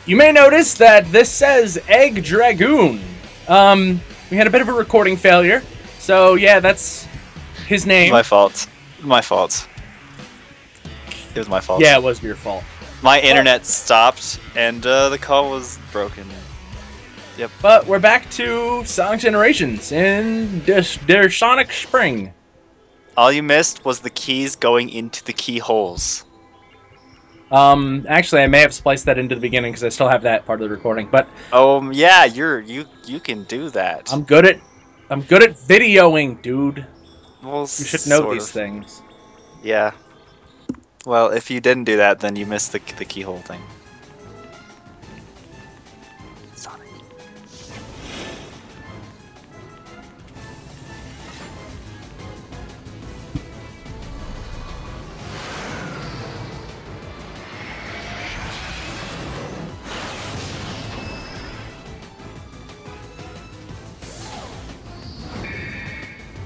You may notice that this says Egg Dragoon. We had a bit of a recording failure, so yeah, that's his name. My fault. My fault. It was my fault. Yeah, it was your fault. My internet stopped, and the call was broken. Yep. But we're back to Sonic Generations in der Sonic Spring. All you missed was the keys going into the keyholes. Actually, I may have spliced that into the beginning because I still have that part of the recording. But yeah, you can do that. I'm good at videoing, dude. Well, You should know these things. Yeah. Well, if you didn't do that, then you missed the keyhole thing. Sonic.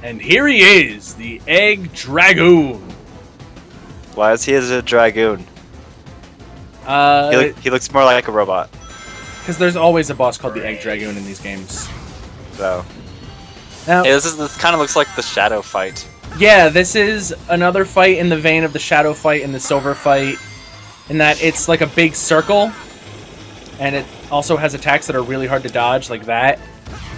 And here he is, the Egg Dragoon. Why is he as a dragoon? He looks more like a robot. Because there's always a boss called the Egg Dragoon in these games. So. Now, Yeah, this kind of looks like the shadow fight. yeah, this is another fight in the vein of the Shadow fight and the Silver fight, in that it's like a big circle, and it also has attacks that are really hard to dodge, like that.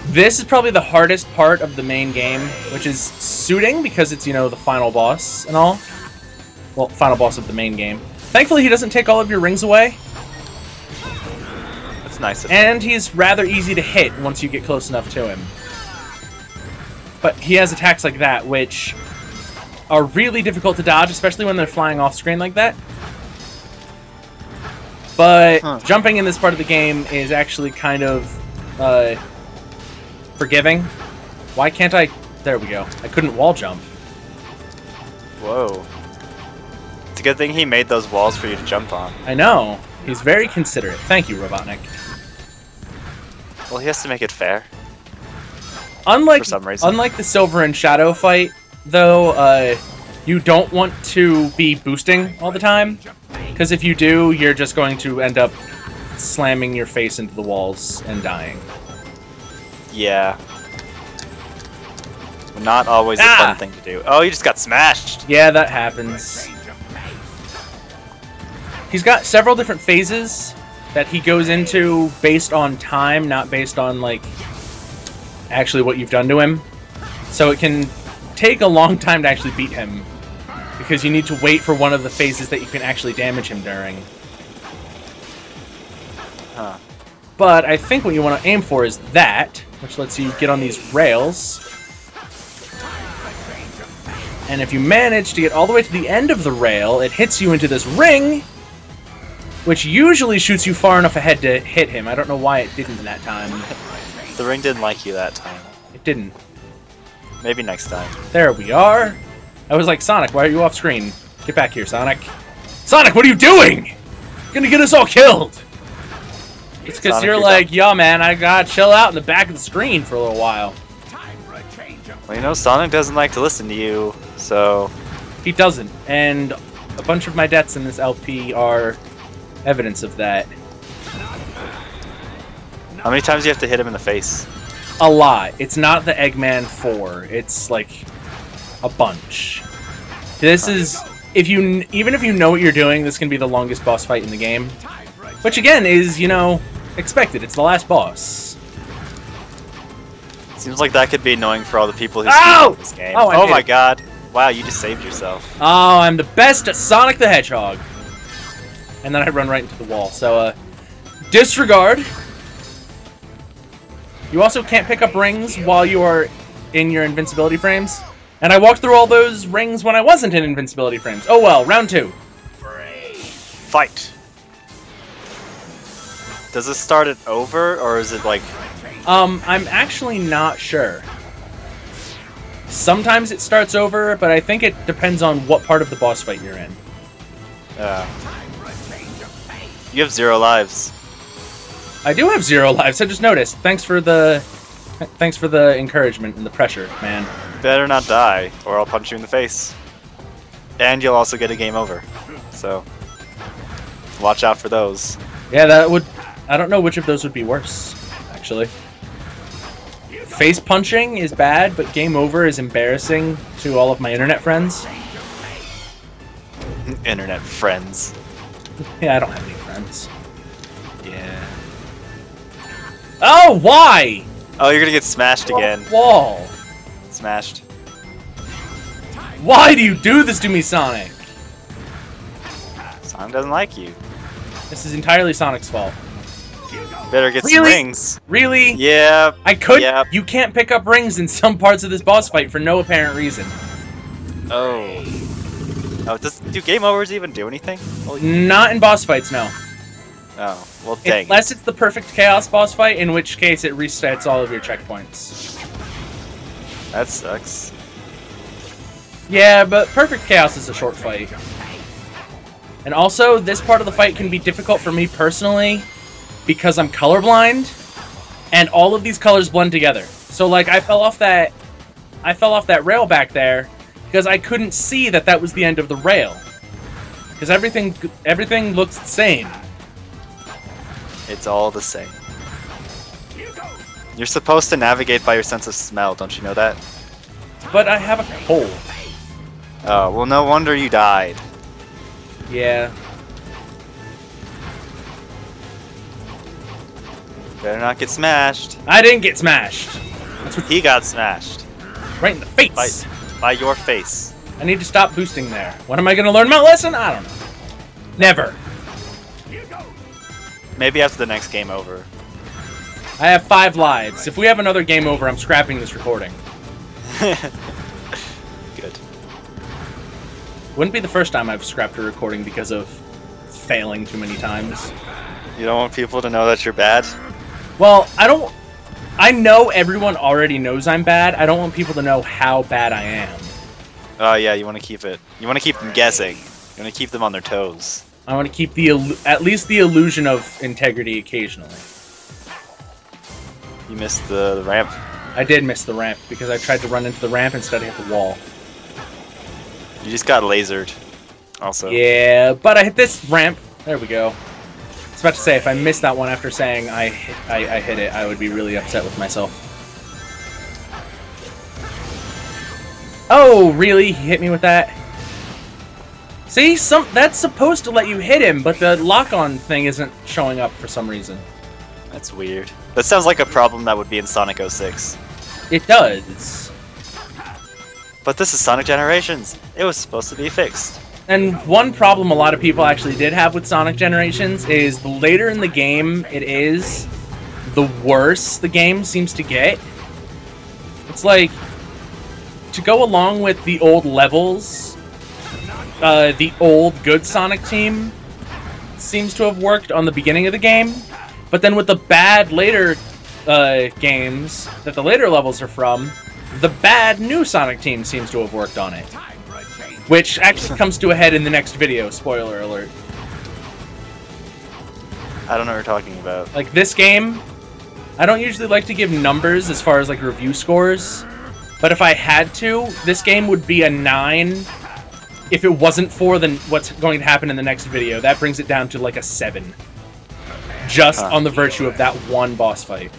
This is probably the hardest part of the main game, which is suiting, because it's, you know, the final boss and all. Well, final boss of the main game. Thankfully, he doesn't take all of your rings away. That's nice of him. And he's rather easy to hit once you get close enough to him. But he has attacks like that, which are really difficult to dodge, especially when they're flying off screen like that. But jumping in this part of the game is actually kind of forgiving. Why can't I... There we go. I couldn't wall jump. Whoa. It's a good thing he made those walls for you to jump on. I know. He's very considerate. Thank you, Robotnik. Well, he has to make it fair. Unlike For some reason. Unlike the Silver and Shadow fight, though, you don't want to be boosting all the time, because if you do, you're just going to end up slamming your face into the walls and dying. Yeah. Not always a fun thing to do. Oh, you just got smashed! Yeah, that happens. He's got several different phases that he goes into based on time, not based on, like, actually what you've done to him. So it can take a long time to actually beat him, because you need to wait for one of the phases that you can actually damage him during. Huh. But I think what you want to aim for is that, which lets you get on these rails. And if you manage to get all the way to the end of the rail, it hits you into this ring, which usually shoots you far enough ahead to hit him. I don't know why it didn't that time. The ring didn't like you that time. It didn't. Maybe next time. There we are. I was like, Sonic, why are you off screen? Get back here, Sonic. Sonic, what are you doing? You're gonna get us all killed. It's because you're like, yo, man, I gotta chill out in the back of the screen for a little while. Well, you know, Sonic doesn't like to listen to you, so... He doesn't, and a bunch of my deaths in this LP are evidence of that. How many times do you have to hit him in the face? A lot. It's not the Eggman 4. It's like a bunch. This is, even if you know what you're doing, this can be the longest boss fight in the game. Which again is, you know, expected. It's the last boss. Seems like that could be annoying for all the people who speed this game. Oh, my god. Wow, you just saved yourself. Oh, I'm the best at Sonic the Hedgehog. And then I run right into the wall. So, disregard. You also can't pick up rings while you are in your invincibility frames. And I walked through all those rings when I wasn't in invincibility frames. Oh well, round 2. Fight. Does this start it over, or is it like... I'm actually not sure. Sometimes it starts over, but I think it depends on what part of the boss fight you're in. You have 0 lives. I do have 0 lives, I just noticed. Thanks for the encouragement and the pressure, man. Better not die, or I'll punch you in the face. And you'll also get a game over. So, watch out for those. Yeah, that would I don't know which of those would be worse, actually. Face punching is bad, but game over is embarrassing to all of my internet friends. Internet friends. Yeah, I don't have any friends. Yeah. Oh, why? Oh, you're gonna get smashed again. Wall. Smashed. Why do you do this to me, Sonic? Sonic doesn't like you. This is entirely Sonic's fault. Better get some rings. Really? Yeah. I could. Yep. You can't pick up rings in some parts of this boss fight for no apparent reason. Oh. Oh, do game overs even do anything? Not in boss fights, no. Oh, well, dang. Unless it's the perfect chaos boss fight, in which case it resets all of your checkpoints. That sucks. Yeah, but perfect chaos is a short fight. And also, this part of the fight can be difficult for me personally because I'm colorblind, and all of these colors blend together. So, like, I fell off that rail back there because I couldn't see that that was the end of the rail. Because everything looks the same. It's all the same. You're supposed to navigate by your sense of smell, don't you know that? But I have a cold. Oh, well, no wonder you died. Yeah. Better not get smashed. I didn't get smashed. That's what he got smashed. Right in the face. By your face. I need to stop boosting there. When am I going to learn my lesson? I don't know. Never. Maybe after the next game over. I have 5 lives. If we have another game over, I'm scrapping this recording. Good. Wouldn't be the first time I've scrapped a recording because of failing too many times. You don't want people to know that you're bad? Well, I know everyone already knows I'm bad. I don't want people to know how bad I am. Oh yeah, you want to keep it. You want to keep them guessing. You want to keep them on their toes. I want to keep at least the illusion of integrity occasionally. You missed the ramp. I did miss the ramp because I tried to run into the ramp instead of hit the wall. You just got lasered. Also. Yeah, but I hit this ramp. There we go. I was about to say, if I missed that one after saying I hit it, I would be really upset with myself. Oh, really? He hit me with that? See, that's supposed to let you hit him, but the lock-on thing isn't showing up for some reason. That's weird. That sounds like a problem that would be in Sonic 06. It does. But this is Sonic Generations. It was supposed to be fixed. And one problem a lot of people actually did have with Sonic Generations is the later in the game it is, the worse the game seems to get. It's like, to go along with the old levels, the old good Sonic team seems to have worked on the beginning of the game, but then with the bad later games that the later levels are from, the bad new Sonic team seems to have worked on it. Which actually comes to a head in the next video, spoiler alert. I don't know what you're talking about. Like, this game, I don't usually like to give numbers as far as, like, review scores, but if I had to, this game would be a 9 if it wasn't for what's going to happen in the next video. That brings it down to, like, a 7. Just on the virtue of that one boss fight.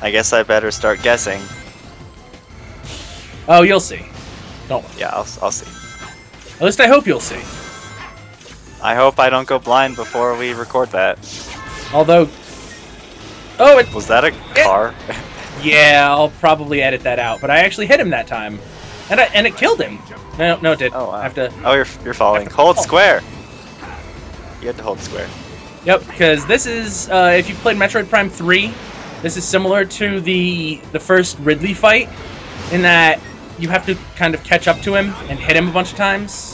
I guess I better start guessing. Oh, you'll see. Don't worry. Yeah, I'll see. At least I hope you'll see. I hope I don't go blind before we record that. Although... Oh, it... Was that a car? Yeah, I'll probably edit that out. But I actually hit him that time. And it killed him. No, it did. Oh, wow. I have to... Oh, you're falling. Hold square! You had to hold square. Yep, because this is... if you've played Metroid Prime 3, this is similar to the first Ridley fight, in that you have to kind of catch up to him and hit him a bunch of times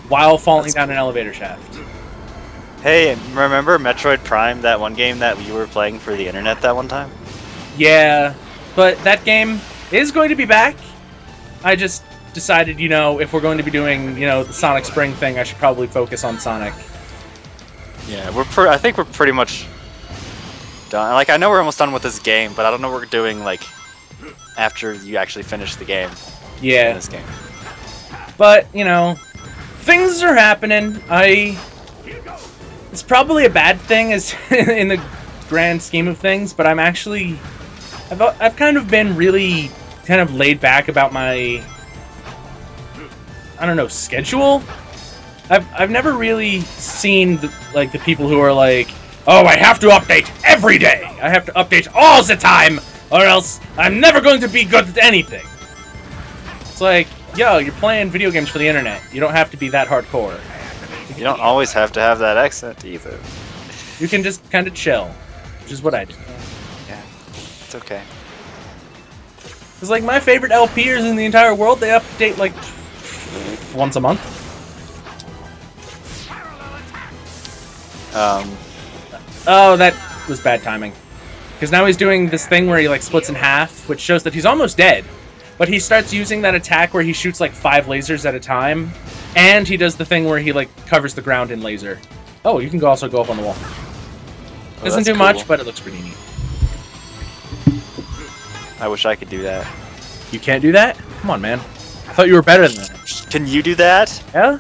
while falling down an elevator shaft. Hey, remember Metroid Prime, that one game that you were playing for the internet that one time? Yeah, but that game is going to be back. I just decided, you know, if we're going to be doing, you know, the Sonic Spring thing, I should probably focus on Sonic. Yeah, I think we're pretty much done. Like, I know we're almost done with this game, but I don't know what we're doing, like, after you actually finish the game. Yeah. In this game. But, you know, things are happening. It's probably a bad thing as in the grand scheme of things, but I'm actually... I've kind of been really kind of laid back about my... I don't know, schedule? I've never really seen, the people who are like, oh, I have to update every day! I have to update all the time, or else I'm never going to be good at anything! It's like, yo, you're playing video games for the internet. You don't have to be that hardcore. You don't always have to have that accent, either. You can just kind of chill, which is what I do. Yeah, it's okay. It's like my favorite LPers in the entire world, they update like once a month. Oh, that was bad timing. Because now he's doing this thing where he like splits in half, which shows that he's almost dead. But he starts using that attack where he shoots like 5 lasers at a time. And he does the thing where he like covers the ground in laser. Oh, you can also go up on the wall. Doesn't do much, but it looks pretty neat. I wish I could do that. You can't do that? Come on, man. I thought you were better than that. Can you do that? Yeah?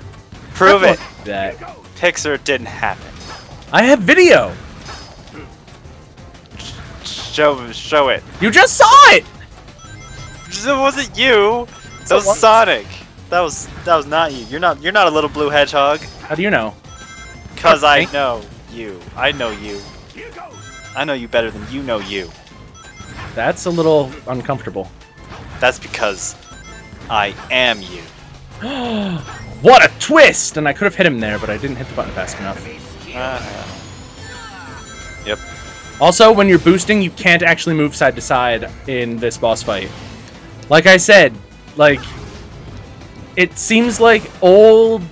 Prove it. That. Pixar, it didn't happen. I have video. Show it. You just saw it. It wasn't you. That was Sonic. That was not you. You're not a little blue hedgehog. How do you know? Cause I know you. I know you. I know you better than you know you. That's a little uncomfortable. That's because I am you. What a twist! And I could have hit him there, but I didn't hit the button fast enough. Yep. Also, when you're boosting, you can't actually move side to side in this boss fight. Like I said, like, it seems like old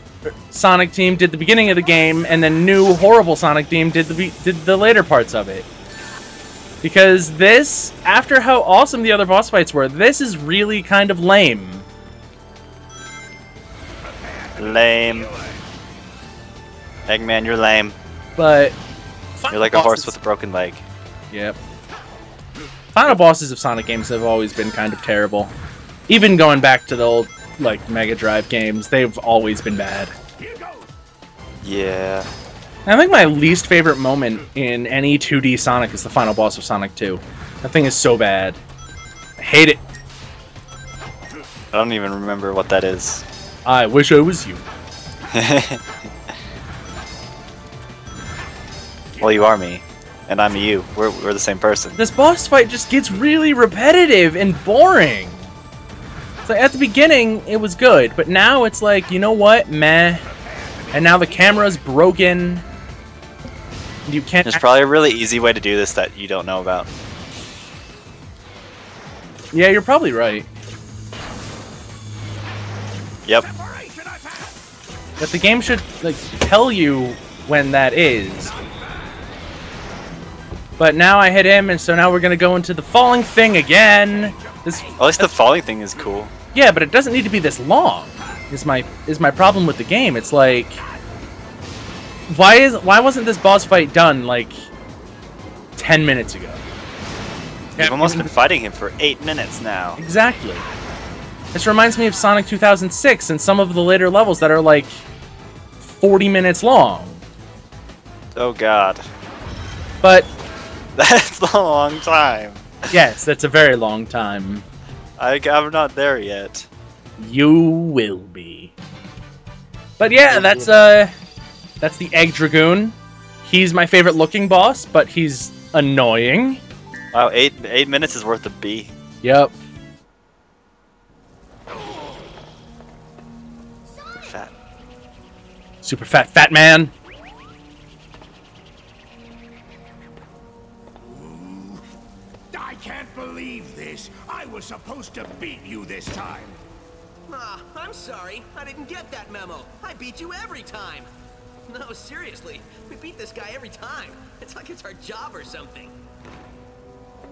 Sonic Team did the beginning of the game, and then new horrible Sonic Team did the later parts of it. Because this, after how awesome the other boss fights were, this is really kind of lame. Lame. Eggman, you're lame. But you're like a horse with a broken leg. Yep. Final bosses of Sonic games have always been kind of terrible. Even going back to the old, like, Mega Drive games, they've always been bad. Yeah. I think my least favorite moment in any 2D Sonic is the final boss of Sonic 2. That thing is so bad. I hate it. I don't even remember what that is. I wish I was you. Well, you are me, and I'm you. We're the same person. This boss fight just gets really repetitive and boring. It's like, at the beginning, it was good, but now it's like, you know what? Meh. And now the camera's broken. You can't... There's probably a really easy way to do this that you don't know about. Yeah, you're probably right. Yep. But the game should, like, tell you when that is. But now I hit him, and so now we're gonna go into the falling thing again. At least the falling thing is cool. Yeah, but it doesn't need to be this long. Is my problem with the game? It's like, why wasn't this boss fight done like 10 minutes ago? We've almost been fighting him for 8 minutes now. Exactly. This reminds me of Sonic 2006 and some of the later levels that are like 40 minutes long. Oh god. But that's a long time. Yes, that's a very long time. I'm not there yet. You will be. But yeah, that's the Egg Dragoon. He's my favorite looking boss, but he's annoying. Wow, 8 minutes is worth a B. Yep. Fat. Super fat man. I can't believe this. I was supposed to beat you this time. Ah, I'm sorry. I didn't get that memo. I beat you every time. No, seriously. We beat this guy every time. It's like it's our job or something.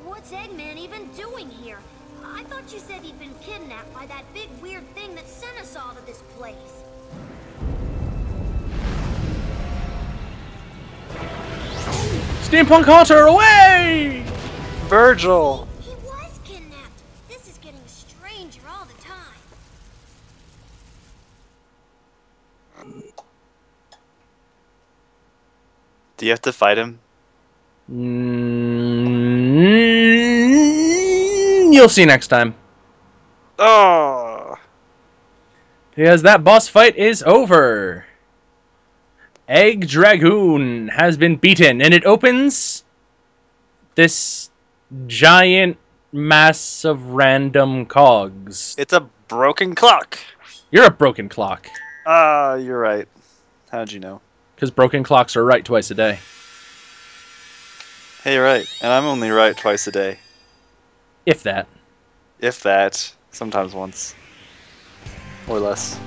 What's Eggman even doing here? I thought you said he'd been kidnapped by that big weird thing that sent us all to this place. Steampunk Haunter, away! Virgil! He was kidnapped. This is getting stranger all the time. Do you have to fight him? You'll see next time. Oh. Because that boss fight is over. Egg Dragoon has been beaten, and it opens this giant mass of random cogs. It's a broken clock. You're a broken clock. Ah, you're right. How'd you know? Because broken clocks are right twice a day. Hey, you're right. And I'm only right twice a day. If that. If that. Sometimes once. Or less.